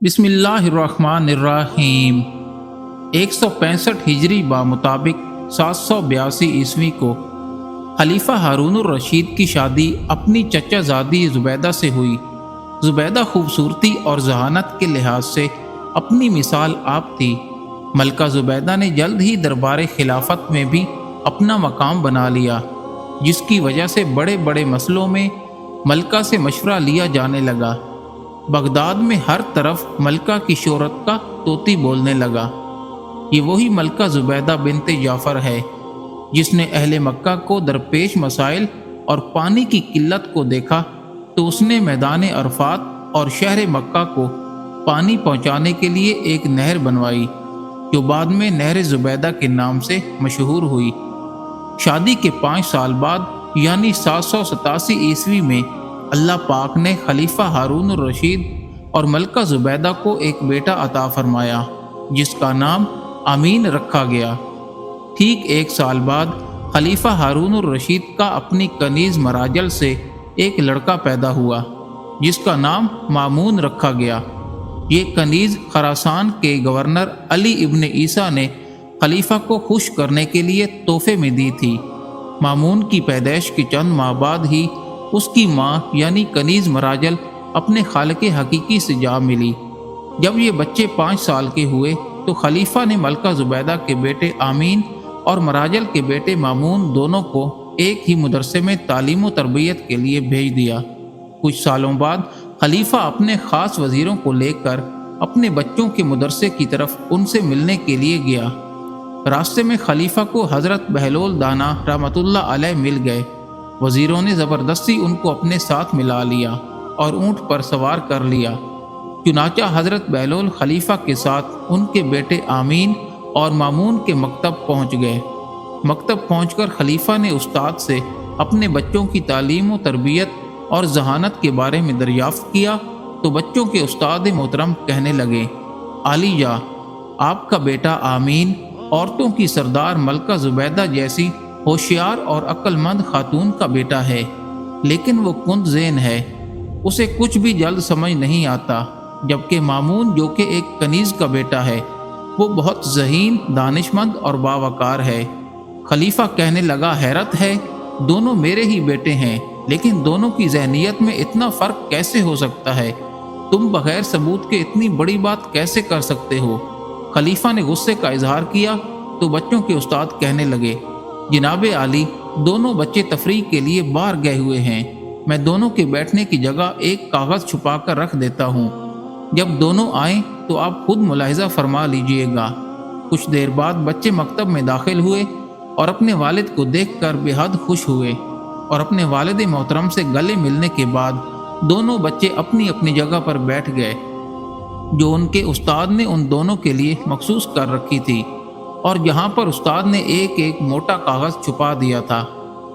बिस्मिल्लाहिर्रहमानिर्रहीम। 165 हिजरी मुताबिक 782 ईस्वी को खलीफा हारूनुर रशीद की शादी अपनी चचाजादी ज़ुबैदा से हुई। ज़ुबैदा खूबसूरती और जहानत के लिहाज से अपनी मिसाल आप थी। मलका ज़ुबैदा ने जल्द ही दरबार खिलाफत में भी अपना मकाम बना लिया, जिसकी वजह से बड़े बड़े मसलों में मलका से मशवरा लिया जाने लगा। बगदाद में हर तरफ मलका की शोहरत का तोती बोलने लगा। ये वही मलका ज़ुबैदा बिनते जाफ़र है जिसने अहले मक्का को दरपेश मसाइल और पानी की किल्लत को देखा तो उसने मैदान अरफात और शहर मक्का को पानी पहुंचाने के लिए एक नहर बनवाई, जो बाद में नहर ज़ुबैदा के नाम से मशहूर हुई। शादी के 5 साल बाद यानी 787 ईस्वी में अल्लाह पाक ने खलीफा हारूनुर रशीद और मलका ज़ुबैदा को एक बेटा अता फरमाया, जिसका नाम आमीन रखा गया। ठीक 1 साल बाद खलीफा हारूनुर रशीद का अपनी कनीज़ मराजल से एक लड़का पैदा हुआ, जिसका नाम मामून रखा गया। ये कनीज़ खरासान के गवर्नर अली इब्न ईसा ने खलीफा को खुश करने के लिए तोहफे में दी थी। मामून की पैदाइश के चंद माह बाद ही उसकी माँ यानी कनीज़ मराजल अपने खालिक़े हकीकी से जा मिली। जब ये बच्चे 5 साल के हुए तो खलीफा ने मलका ज़ुबैदा के बेटे आमीन और मराजल के बेटे मामून दोनों को एक ही मदरसे में तालीम व तरबियत के लिए भेज दिया। कुछ सालों बाद खलीफा अपने ख़ास वज़ीरों को लेकर अपने बच्चों के मदरसे की तरफ उनसे मिलने के लिए गया। रास्ते में खलीफा को हज़रत बहलोल दाना रहमतुल्लाह अलैह मिल गए। वज़ीरों ने ज़बरदस्ती उनको अपने साथ मिला लिया और ऊँट पर सवार कर लिया। चुनाचा हज़रत बहलोल खलीफा के साथ उनके बेटे आमीन और मामून के मकतब पहुँच गए। मकतब पहुँचकर खलीफा ने उस्ताद से अपने बच्चों की तालीम व तरबियत और जहानत के बारे में दरियाफ़्त किया तो बच्चों के उस्ताद मोहतरम कहने लगे, आलीजा, आपका बेटा आमीन औरतों की सरदार मलका ज़ुबैदा जैसी होशियार और अक्लमंद खातून का बेटा है, लेकिन वो कुंद ज़ेन है, उसे कुछ भी जल्द समझ नहीं आता। जबकि मामून जो कि एक कनीज़ का बेटा है, वो बहुत ज़हीन, दानिशमंद और बावकार है। खलीफा कहने लगा, हैरत है, दोनों मेरे ही बेटे हैं, लेकिन दोनों की ज़हनियत में इतना फ़र्क कैसे हो सकता है? तुम बग़ैर सबूत के इतनी बड़ी बात कैसे कर सकते हो? खलीफा ने गुस्से का इजहार किया तो बच्चों के उस्ताद कहने लगे, जनाबे आली, दोनों बच्चे तफरीह के लिए बाहर गए हुए हैं। मैं दोनों के बैठने की जगह एक कागज़ छुपा कर रख देता हूँ। जब दोनों आएँ तो आप खुद मुलाहिज़ा फरमा लीजिएगा। कुछ देर बाद बच्चे मकतब में दाखिल हुए और अपने वालिद को देखकर बेहद खुश हुए और अपने वालिद मोहतरम से गले मिलने के बाद दोनों बच्चे अपनी अपनी जगह पर बैठ गए, जो उनके उस्ताद ने उन दोनों के लिए मखसूस कर रखी थी, और जहाँ पर उस्ताद ने एक एक मोटा कागज़ छुपा दिया था।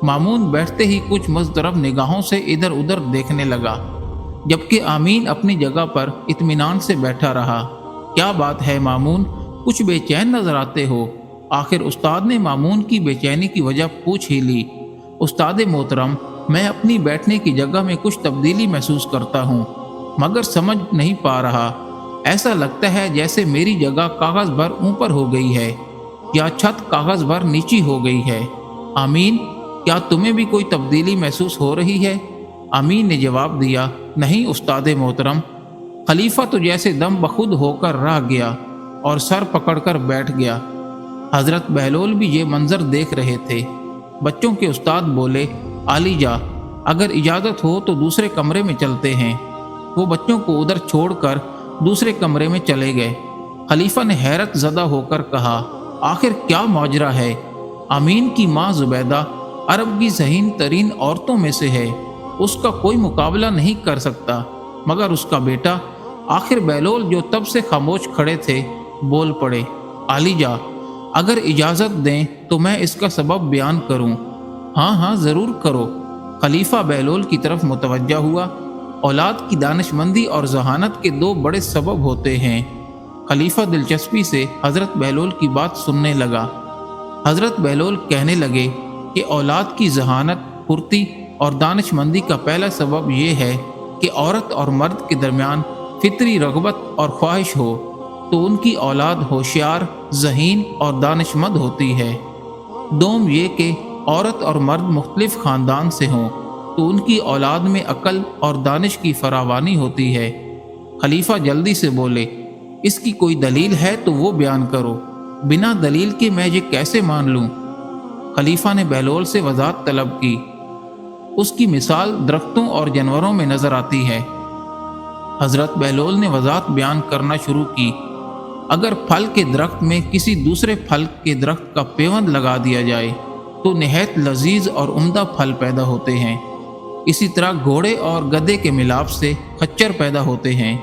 मामून बैठते ही कुछ मज़दरब निगाहों से इधर उधर देखने लगा, जबकि आमीन अपनी जगह पर इत्मीनान से बैठा रहा। क्या बात है मामून, कुछ बेचैन नज़र आते हो? आखिर उस्ताद ने मामून की बेचैनी की वजह पूछ ही ली। उस्ताद मोहतरम, मैं अपनी बैठने की जगह में कुछ तब्दीली महसूस करता हूँ, मगर समझ नहीं पा रहा। ऐसा लगता है जैसे मेरी जगह कागज़ भर ऊपर हो गई है या छत कागज़ भर नीची हो गई है। आमीन, क्या तुम्हें भी कोई तब्दीली महसूस हो रही है? आमीन ने जवाब दिया, नहीं उस्ताद मोहतरम। खलीफा तो जैसे दम बखुद होकर रह गया और सर पकड़कर बैठ गया। हज़रत बहलोल भी ये मंज़र देख रहे थे। बच्चों के उस्ताद बोले, आलीजा, अगर इजाज़त हो तो दूसरे कमरे में चलते हैं। वो बच्चों को उधर छोड़कर दूसरे कमरे में चले गए। खलीफा ने हैरत ज़दा होकर कहा, आखिर क्या माजरा है? आमीन की माँ ज़ुबैदा अरब की ज़हीन तरीन औरतों में से है, उसका कोई मुकाबला नहीं कर सकता, मगर उसका बेटा। आखिर बहलोल जो तब से खामोश खड़े थे बोल पड़े, आलीजा, अगर इजाज़त दें तो मैं इसका सबब बयान करूं। हाँ हाँ, ज़रूर करो। खलीफा बहलोल की तरफ मुतवज्जा हुआ। औलाद की दानिशमंदी और जहानत के 2 बड़े सबब होते हैं। खलीफा दिलचस्पी से हज़रत बहलोल की बात सुनने लगा। हज़रत बहलोल कहने लगे कि औलाद की जहानत, फुर्ती और दानिशमंदी का पहला सबब यह है कि औरत और मर्द के दरमियान फितरी रगबत और ख्वाहिश हो तो उनकी औलाद होशियार, ज़हीन और दानिशमंद होती है। दोम ये कि औरत और मर्द मुख्तलिफ ख़ानदान से हों तो उनकी औलाद में अक्ल और दानिश की फरावानी होती है। खलीफा जल्दी से बोले, इसकी कोई दलील है तो वो बयान करो, बिना दलील के मैं ये कैसे मान लूँ? खलीफा ने बहलोल से वजाहत तलब की। उसकी मिसाल दरख्तों और जानवरों में नजर आती है। हजरत बहलोल ने वजाहत बयान करना शुरू की। अगर फल के दरख्त में किसी दूसरे फल के दरख्त का पेवंद लगा दिया जाए तो नहायत लजीज और उम्दा फल पैदा होते हैं। इसी तरह घोड़े और गधे के मिलाप से खच्चर पैदा होते हैं,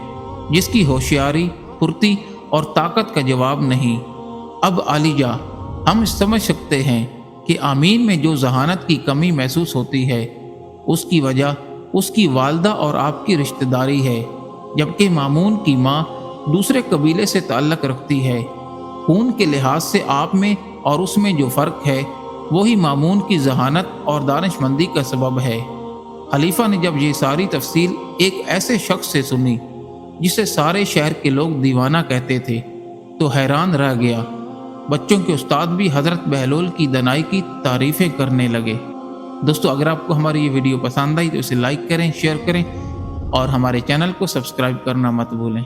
जिसकी होशियारी, फुर्ती और ताकत का जवाब नहीं। अब आलिजा, हम समझ सकते हैं कि आमीन में जो जहानत की कमी महसूस होती है उसकी वजह उसकी वालदा और आपकी रिश्तेदारी है, जबकि मामून की माँ दूसरे कबीले से ताल्लुक़ रखती है। खून के लिहाज से आप में और उसमें जो फ़र्क है वही मामून की जहानत और दानिशमंदी का सबब है। खलीफा ने जब ये सारी तफसील एक ऐसे शख्स से सुनी जिसे सारे शहर के लोग दीवाना कहते थे तो हैरान रह गया। बच्चों के उस्ताद भी हज़रत बहलोल की दनाई की तारीफ़ें करने लगे। दोस्तों, अगर आपको हमारी ये वीडियो पसंद आई तो इसे लाइक करें, शेयर करें और हमारे चैनल को सब्सक्राइब करना मत भूलें।